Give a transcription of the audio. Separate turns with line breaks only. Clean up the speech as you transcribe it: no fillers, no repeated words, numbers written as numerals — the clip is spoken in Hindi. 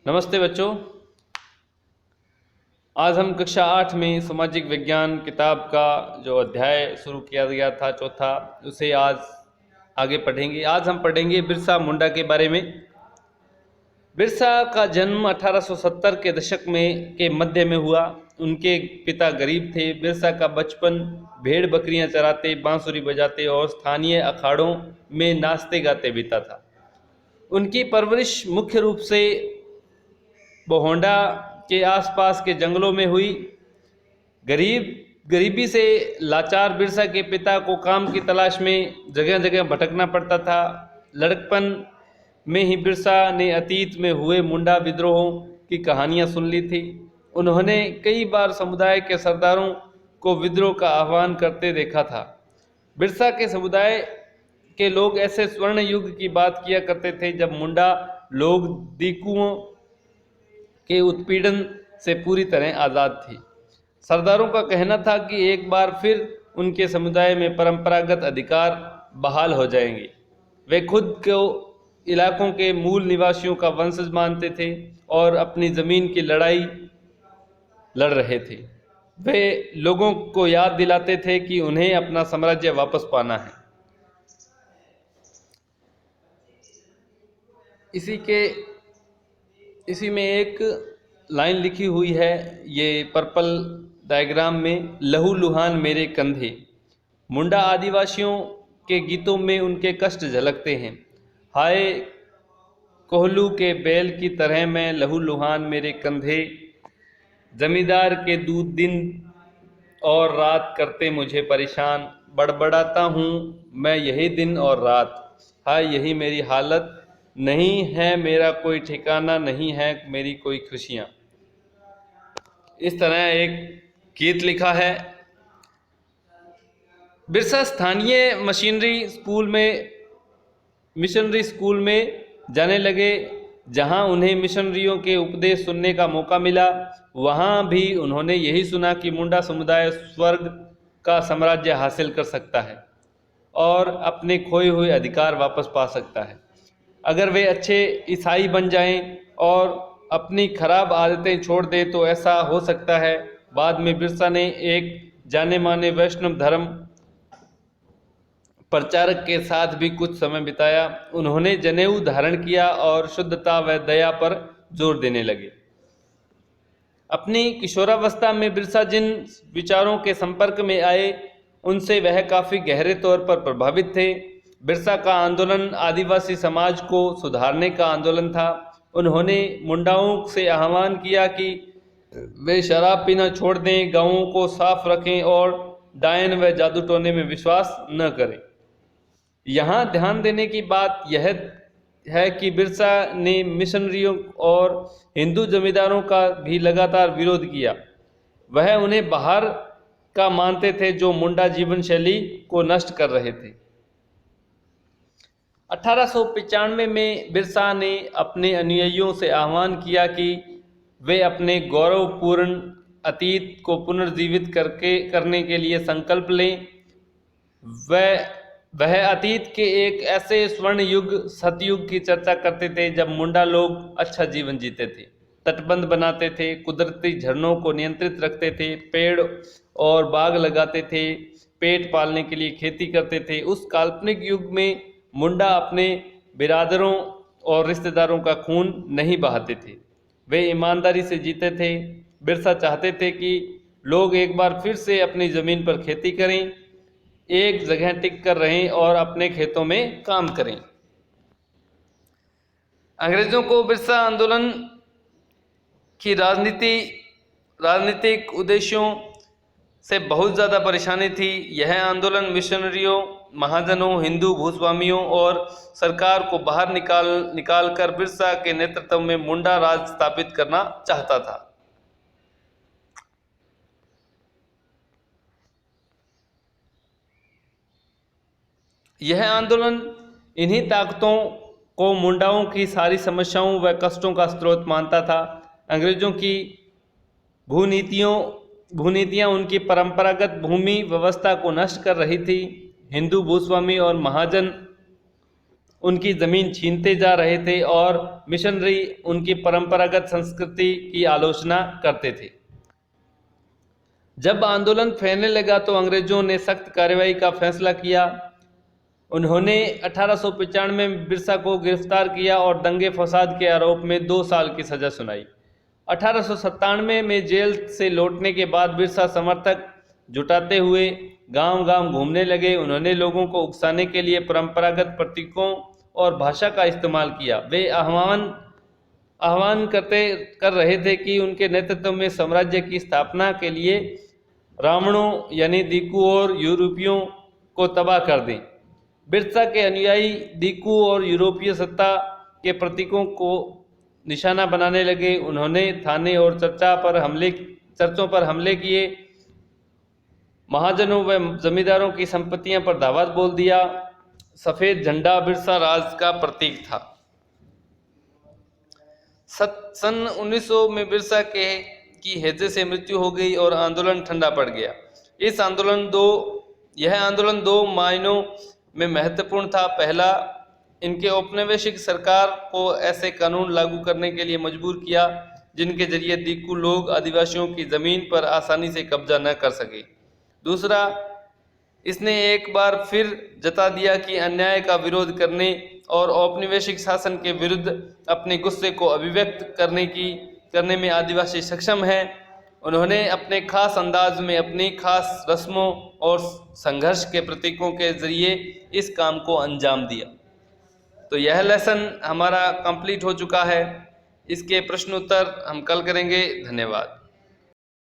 नमस्ते बच्चों। आज हम कक्षा 8 में सामाजिक विज्ञान किताब का जो अध्याय शुरू किया गया था चौथा, उसे आज आगे पढ़ेंगे। आज हम पढ़ेंगे बिरसा मुंडा के बारे में। बिरसा का जन्म 1870 के दशक के मध्य में हुआ। उनके पिता गरीब थे। बिरसा का बचपन भेड़ बकरियां चराते, बांसुरी बजाते और स्थानीय अखाड़ों में नाचते गाते बीता था। उनकी परवरिश मुख्य रूप से बोहोंडा के आसपास के जंगलों में हुई। गरीबी से लाचार बिरसा के पिता को काम की तलाश में जगह जगह भटकना पड़ता था। लड़कपन में ही बिरसा ने अतीत में हुए मुंडा विद्रोहों की कहानियां सुन ली थी। उन्होंने कई बार समुदाय के सरदारों को विद्रोह का आह्वान करते देखा था। बिरसा के समुदाय के लोग ऐसे स्वर्ण युग की बात किया करते थे जब मुंडा लोग दीकुओं के उत्पीड़न से पूरी तरह आज़ाद थी। सरदारों का कहना था कि एक बार फिर उनके समुदाय में परंपरागत अधिकार बहाल हो जाएंगे। वे खुद को इलाकों के मूल निवासियों का वंशज मानते थे और अपनी ज़मीन की लड़ाई लड़ रहे थे। वे लोगों को याद दिलाते थे कि उन्हें अपना साम्राज्य वापस पाना है। इसी में एक लाइन लिखी हुई है, ये पर्पल डायग्राम में, लहू लुहान मेरे कंधे। मुंडा आदिवासियों के गीतों में उनके कष्ट झलकते हैं। हाय कोहलू के बैल की तरह मैं लहू लुहान मेरे कंधे, जमींदार के दूध दिन और रात करते मुझे परेशान, बड़बड़ाता हूँ मैं यही दिन और रात। हाय यही मेरी हालत, नहीं है मेरा कोई ठिकाना, नहीं है मेरी कोई खुशियाँ। इस तरह एक गीत लिखा है। बिरसा स्थानीय मिशनरी स्कूल में जाने लगे। जहां उन्हें मिशनरियों के उपदेश सुनने का मौका मिला, वहां भी उन्होंने यही सुना कि मुंडा समुदाय स्वर्ग का साम्राज्य हासिल कर सकता है और अपने खोए हुए अधिकार वापस पा सकता है अगर वे अच्छे ईसाई बन जाएं और अपनी खराब आदतें छोड़ दें तो ऐसा हो सकता है। बाद में बिरसा ने एक जाने माने वैष्णव धर्म प्रचारक के साथ भी कुछ समय बिताया। उन्होंने जनेऊ धारण किया और शुद्धता व दया पर जोर देने लगे। अपनी किशोरावस्था में बिरसा जिन विचारों के संपर्क में आए, उनसे वह काफ़ी गहरे तौर पर प्रभावित थे। बिरसा का आंदोलन आदिवासी समाज को सुधारने का आंदोलन था। उन्होंने मुंडाओं से आह्वान किया कि वे शराब पीना छोड़ दें, गांवों को साफ रखें और डायन व जादू टोने में विश्वास न करें। यहाँ ध्यान देने की बात यह है कि बिरसा ने मिशनरियों और हिंदू जमींदारों का भी लगातार विरोध किया। वह उन्हें बाहर का मानते थे जो मुंडा जीवन शैली को नष्ट कर रहे थे। 1895 में बिरसा ने अपने अनुयायियों से आह्वान किया कि वे अपने गौरवपूर्ण अतीत को पुनर्जीवित करने के लिए संकल्प लें। वह अतीत के एक ऐसे स्वर्ण युग सतयुग की चर्चा करते थे जब मुंडा लोग अच्छा जीवन जीते थे, तटबंध बनाते थे, कुदरती झरनों को नियंत्रित रखते थे, पेड़ और बाग लगाते थे, पेट पालने के लिए खेती करते थे। उस काल्पनिक युग में मुंडा अपने बिरादरों और रिश्तेदारों का खून नहीं बहाते थे, वे ईमानदारी से जीते थे। बिरसा चाहते थे कि लोग एक बार फिर से अपनी ज़मीन पर खेती करें, एक जगह टिक कर रहें और अपने खेतों में काम करें। अंग्रेजों को बिरसा आंदोलन की राजनीतिक उद्देश्यों से बहुत ज़्यादा परेशानी थी। यह आंदोलन मिशनरियों, महाजनों, हिंदू भूस्वामियों और सरकार को बाहर निकाल कर बिरसा के नेतृत्व में मुंडा राज स्थापित करना चाहता था। यह आंदोलन इन्हीं ताकतों को मुंडाओं की सारी समस्याओं व कष्टों का स्रोत मानता था। अंग्रेजों की भूनीतियाँ उनकी परंपरागत भूमि व्यवस्था को नष्ट कर रही थी। हिंदू भूस्वामी और महाजन उनकी ज़मीन छीनते जा रहे थे और मिशनरी उनकी परंपरागत संस्कृति की आलोचना करते थे। जब आंदोलन फैलने लगा तो अंग्रेजों ने सख्त कार्रवाई का फैसला किया। उन्होंने 1895 में बिरसा को गिरफ्तार किया और दंगे फसाद के आरोप में 2 साल की सजा सुनाई। 1897 में जेल से लौटने के बाद बिरसा समर्थक जुटाते हुए गांव-गांव घूमने लगे। उन्होंने लोगों को उकसाने के लिए परंपरागत प्रतीकों और भाषा का इस्तेमाल किया। वे आह्वान कर रहे थे कि उनके नेतृत्व में साम्राज्य की स्थापना के लिए रावणों यानी दीकू और यूरोपियों को तबाह कर दें। बिरसा के अनुयायी दीकू और यूरोपीय सत्ता के प्रतीकों को निशाना बनाने लगे। उन्होंने थाने और चर्चों पर हमले किए, महाजनों व जमींदारों की संपत्तियों पर दावत बोल दिया। सफ़ेद झंडा बिरसा राज का प्रतीक था। सन 1900 में बिरसा की हैजे से मृत्यु हो गई और आंदोलन ठंडा पड़ गया। यह आंदोलन 2 मायनों में महत्वपूर्ण था। पहला, इनके औपनिवेशिक सरकार को ऐसे कानून लागू करने के लिए मजबूर किया जिनके जरिए दीकू लोग आदिवासियों की ज़मीन पर आसानी से कब्जा न कर सके। दूसरा, इसने एक बार फिर जता दिया कि अन्याय का विरोध करने और औपनिवेशिक शासन के विरुद्ध अपने गुस्से को अभिव्यक्त करने में आदिवासी सक्षम हैं। उन्होंने अपने खास अंदाज में अपनी खास रस्मों और संघर्ष के प्रतीकों के जरिए इस काम को अंजाम दिया। तो यह लेसन हमारा कंप्लीट हो चुका है। इसके प्रश्न उत्तर हम कल करेंगे। धन्यवाद।